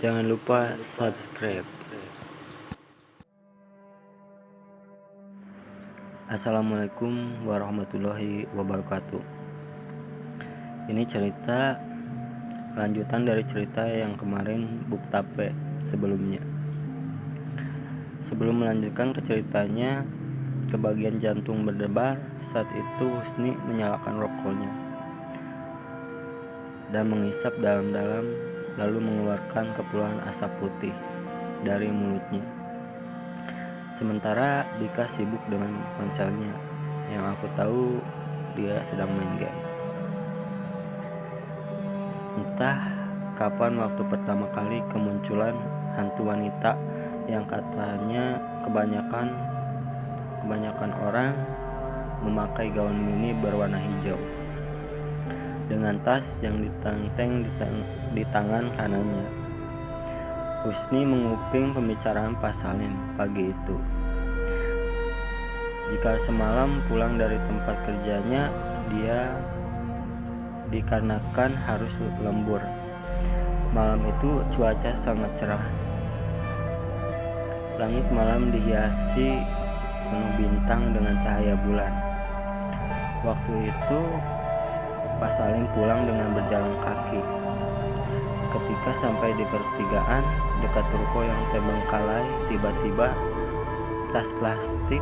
Jangan lupa subscribe. Assalamualaikum warahmatullahi wabarakatuh. Ini cerita lanjutan dari cerita yang kemarin Buktape sebelumnya. Sebelum melanjutkan ke ceritanya, ke bagian jantung berdebar. Saat itu Husni menyalakan rokoknya dan menghisap dalam-dalam, lalu mengeluarkan kepulan asap putih dari mulutnya. Sementara Dika sibuk dengan ponselnya, yang aku tahu dia sedang main game. Entah kapan waktu pertama kali kemunculan hantu wanita yang katanya kebanyakan orang memakai gaun mini berwarna hijau dengan tas yang ditenteng di tangan kanannya. Husni menguping pembicaraan Pak Salim pagi itu. Jika semalam pulang dari tempat kerjanya, dia dikarenakan harus lembur. Malam itu cuaca sangat cerah. Langit malam dihiasi penuh bintang dengan cahaya bulan. Waktu itu Pak Salim pulang dengan berjalan kaki. Ketika sampai di pertigaan dekat ruko yang terbengkalai, tiba-tiba tas plastik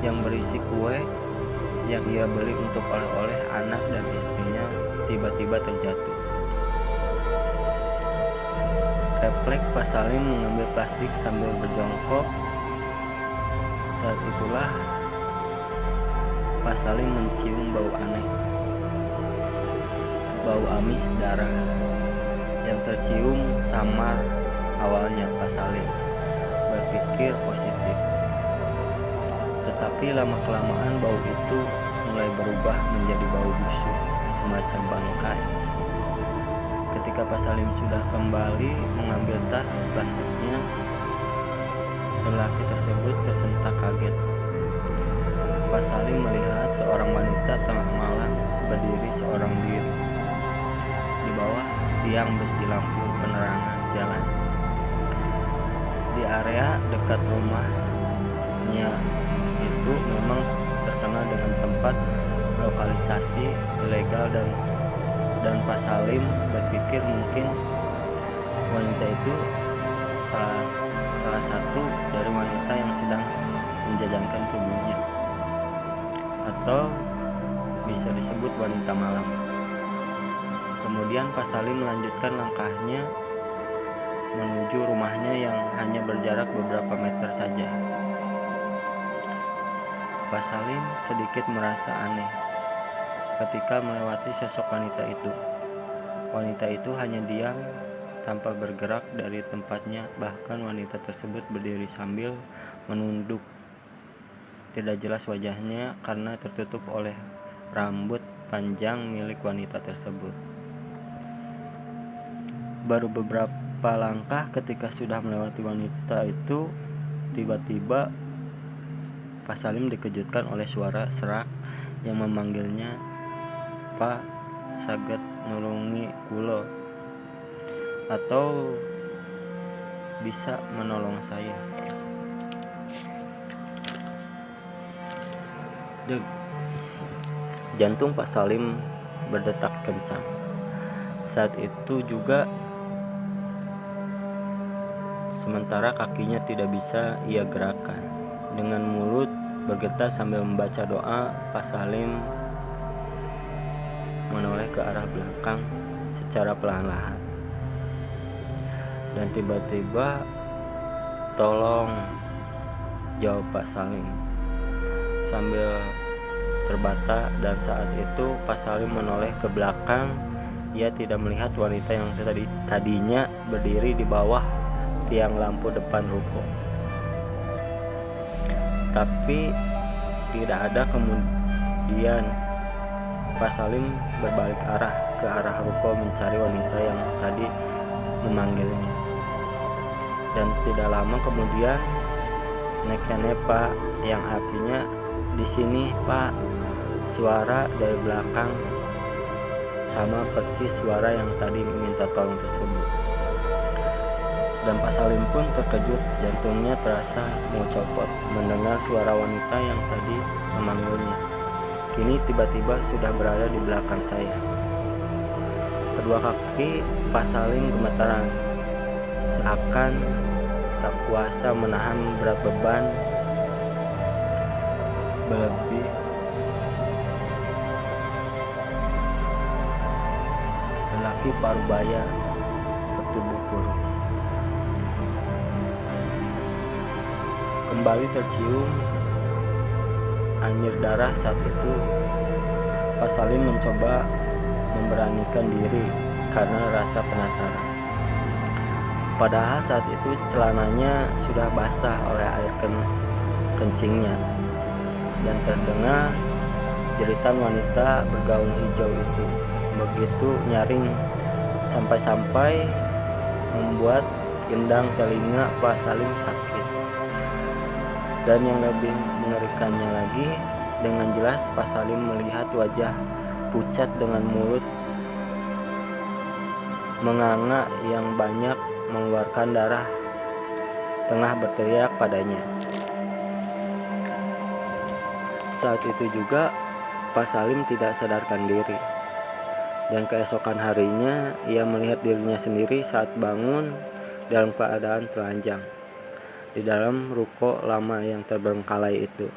yang berisi kue yang ia beli untuk oleh-oleh anak dan istrinya tiba-tiba terjatuh. Refleks Pak Salim mengambil plastik sambil berjongkok. Saat itulah Pak Salim mencium bau aneh, bau amis darah yang tercium samar. Awalnya Pak Salim berpikir positif, tetapi lama-kelamaan bau itu mulai berubah menjadi bau busuk semacam bangkai. Ketika Pak Salim sudah kembali mengambil tas plastiknya, lelaki tersebut tersentak kaget. Pak Salim melihat seorang wanita tengah malam berdiri seorang diri di bawah tiang besi lampu penerangan jalan. Di area dekat rumahnya itu memang terkenal dengan tempat lokalisasi ilegal dan Pak Salim berpikir mungkin wanita itu salah satu dari wanita yang sedang menjajankan tubuhnya, atau bisa disebut wanita malam. Kemudian Pak Salim melanjutkan langkahnya menuju rumahnya yang hanya berjarak beberapa meter saja. Pak Salim sedikit merasa aneh ketika melewati sosok wanita itu. Wanita itu hanya diam tanpa bergerak dari tempatnya, bahkan wanita tersebut berdiri sambil menunduk. Tidak jelas wajahnya karena tertutup oleh rambut panjang milik wanita tersebut. Baru beberapa langkah ketika sudah melewati wanita itu, tiba-tiba Pak Salim dikejutkan oleh suara serak yang memanggilnya, "Pak, saged nulungi kulo, atau bisa menolong saya?" Deg. Jantung Pak Salim berdetak kencang. Saat itu juga sementara kakinya tidak bisa ia gerakkan. Dengan mulut bergetar sambil membaca doa, Pak Salim menoleh ke arah belakang secara perlahan-lahan. Dan tiba-tiba, "Tolong," jawab Pak Salim sambil terbata, dan saat itu Pak Salim menoleh ke belakang. Ia tidak melihat wanita yang tadinya berdiri di bawah tiang lampu depan ruko. Tapi tidak ada kemudian Pak Salim berbalik arah ke arah ruko mencari wanita yang tadi memanggilnya. Dan tidak lama kemudian, "Nekene Pak," yang artinya "di sini Pak," suara dari belakang sama persis suara yang tadi minta tolong tersebut. Dan Pak Salim pun terkejut, jantungnya terasa mau copot mendengar suara wanita yang tadi memanggilnya. Kini tiba-tiba sudah berada di belakang saya. Kedua kaki Pak Salim gemetaran, seakan tak kuasa menahan berat beban berlebih lelaki parubaya bertubuh kurus. Kembali tercium anyir darah. Saat itu Pak Salim mencoba memberanikan diri karena rasa penasaran. Padahal saat itu celananya sudah basah oleh air kencingnya, dan terdengar jeritan wanita bergaun hijau itu begitu nyaring sampai-sampai membuat gendang telinga Pak Salim sakit. Dan yang lebih mengerikannya lagi, dengan jelas Pak Salim melihat wajah pucat dengan mulut menganga yang banyak mengeluarkan darah tengah berteriak padanya. Saat itu juga Pak Salim tidak sadarkan diri, dan keesokan harinya ia melihat dirinya sendiri saat bangun dalam keadaan telanjang di dalam ruko lama yang terbengkalai itu.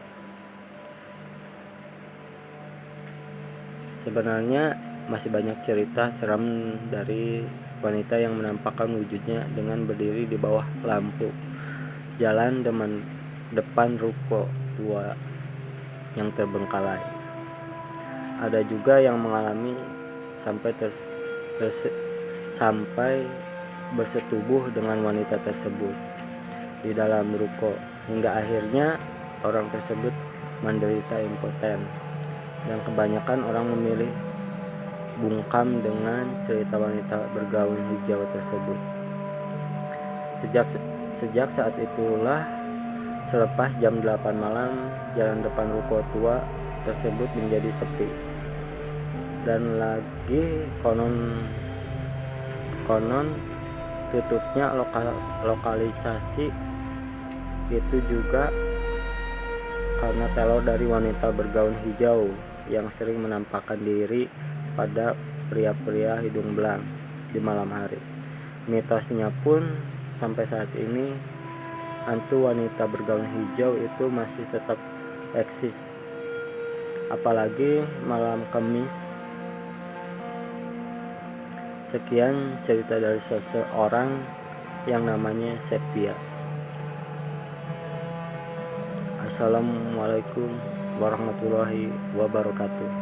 Sebenarnya masih banyak cerita seram dari wanita yang menampakkan wujudnya dengan berdiri di bawah lampu jalan depan ruko tua yang terbengkalai. Ada juga yang mengalami sampai bersetubuh dengan wanita tersebut di dalam ruko, hingga akhirnya orang tersebut menderita impoten. Dan kebanyakan orang memilih bungkam dengan cerita wanita bergaun hijau tersebut. Sejak saat itulah, selepas jam 8 malam, jalan depan ruko tua tersebut menjadi sepi. Dan lagi konon tutupnya lokalisasi itu juga karena teror dari wanita bergaun hijau yang sering menampakkan diri pada pria-pria hidung belang di malam hari. Mitosnya pun sampai saat ini hantu wanita bergaun hijau itu masih tetap eksis, apalagi malam Kamis. Sekian cerita dari seseorang yang namanya Sepia. Assalamualaikum warahmatullahi wabarakatuh.